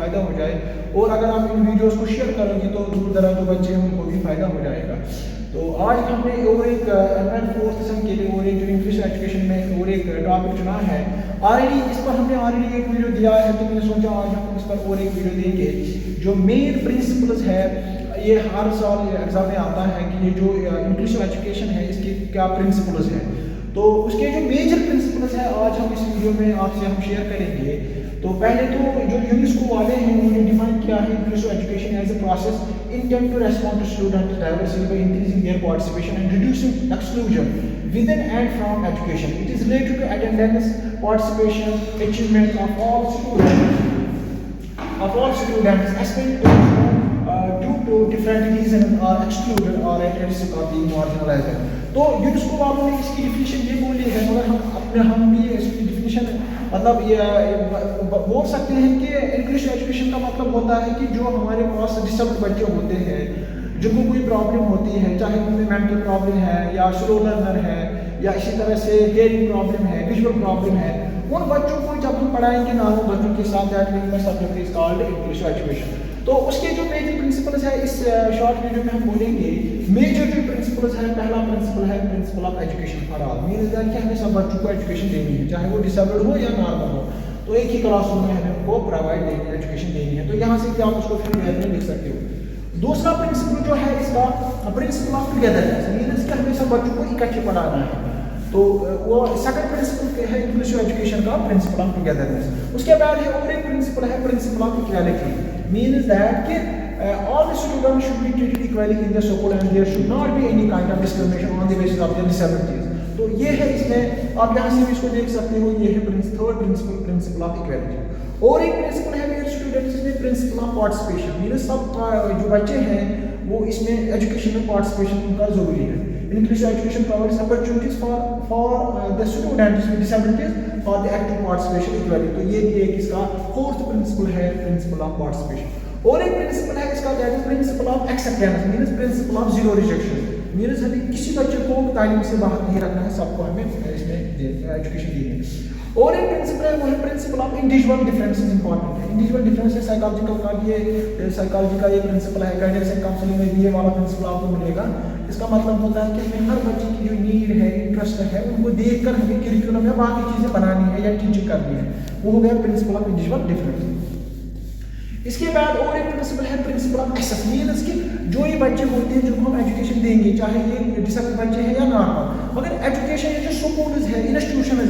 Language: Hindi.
फ़ायदा हो जाए, और अगर आप इन वीडियोज़ को शेयर करोगे तो दूर दराज जो बच्चे हैं उनको भी फ़ायदा हो जाएगा। तो आज हमने और एक एमएड 4th सेम के लिए और एक जो इंग्लिश एजुकेशन में और एक टॉपिक चुना है। ऑलरेडी इस पर हमने ऑलरेडी एक वीडियो दिया है, तो मैंने सोचा आज हम इस पर और एक वीडियो देंगे। जो मेन प्रिंसिपल्स है, ये हर साल एग्ज़ाम में आता है कि ये जो इंग्लिश एजुकेशन है इसके क्या प्रिंसिपल्स हैं, तो उसके जो मेजर प्रिंसिपल्स है आज हम इस वीडियो में आपसे हम शेयर करेंगे। तो पहले तो जो यूनेस्को वाले हैं उन्होंने डिफाइन किया है English education as a process intend to respond to student diversity by increasing their participation and reducing exclusion within and from education. It is related to attendance, participation, achievement of all students, especially due to different reasons are excluded or at risk of being marginalized. तो यूनेस्को वालों ने इसकी डिफिनीशन ये बोली है, मगर हम भी इसकी डिफिनीशन मतलब ये बोल सकते हैं कि इंग्लिश एजुकेशन का मतलब होता है कि जो हमारे पास डिसेबल्ड बच्चे होते हैं, जिनको कोई प्रॉब्लम होती है, चाहे उनमें मेंटल प्रॉब्लम है या स्लो लर्नर है या इसी तरह से हियरिंग प्रॉब्लम है, विजुअल प्रॉब्लम है, उन बच्चों को जब हम पढ़ाएंगे ना, उन बच्चों के साथ that subject is called English education. तो उसके जो मेजर प्रिंसिपल्स है इस शॉर्ट वीडियो में हम बोलेंगे। मेजर जो प्रिंसिपल्स है, पहला प्रिंसिपल है principle of education for all. Means that कि हमें सब बच्चों को एजुकेशन देनी है, चाहे वो डिसेबल्ड हो या नॉर्मल हो, तो एक ही क्लासरूम में हमें उनको प्रोवाइड देनी है, एजुकेशन देनी है। तो यहाँ से क्या आप उसको फिर में लिख सकते हो। दूसरा प्रिंसिपल जो है इसका प्रिंसिपल ऑफ टुगेदरनेस, मीन्स कि हमें सब बच्चों को इकट्ठे पढ़ाना है। तो वो सेकंड प्रिंसिपल है इंग्लिश एजुकेशन का प्रिंसिपल ऑफ टुगेदरनेस। उसके बाद है और एक प्रिंसिपल है principle of equality, means that कि all the students should be treated equally in the school and there should not be any kind of discrimination on the basis of their disabilities. तो ये है, इसमें आप यहाँ से भी इसको देख सकते हो, ये है third principal, principle of equality. और एक प्रिंसिपल है मेरे स्टूडेंट्स में प्रिंसिपल ऑफ पार्टिसिपेशन, मीन्स सब जो बच्चे हैं वो इसमें एजुकेशन में पार्टिसिपेशन उनका जरूरी है। English education provides opportunities for the students with disabilities for the active participation equally. तो ये भी एक इसका फोर्थ प्रिंसिपल है, प्रिंसिपल ऑफ पार्टिसिपेशन। और एक प्रिंसिपल है इसका that is principle of acceptance, means principle of zero rejection, means हमें किसी बच्चे को तालीम से बाहर नहीं रखना है, सबको हमें इसमें एजुकेशन दी है। और एक प्रिंसिपल है वो है principle of individual differences. Important है इंडिविजुअल डिफरेंसेस, साइकोलॉजिकल का ये साइकोलॉजी का ये प्रिंसिपल है। गाइडेंस एंड काउंसलिंग में भी ये वाला प्रिंसिपल आपको मिलेगा। इसका मतलब होता है कि हमें हर बच्चे की जो नीड है, इंटरेस्ट है, उनको देखकर हमें करिकुलम में बाकी चीज़ें बनानी है या टीचिंग करनी है, वो हो गया प्रिंसिपल ऑफ इंडिविजुअल डिफरेंस। इसके बाद और एक प्रिंसिपल है प्रिंसिपल ऑफ एक्सेस, मीन्स कि जो ये बच्चे होते हैं जिनको हम एजुकेशन देंगे, चाहे ये डिसेबल्ड बच्चे हैं या नॉर्मल, मगर एजुकेशन ये जो स्कूल्स है, इंस्टीट्यूशन है,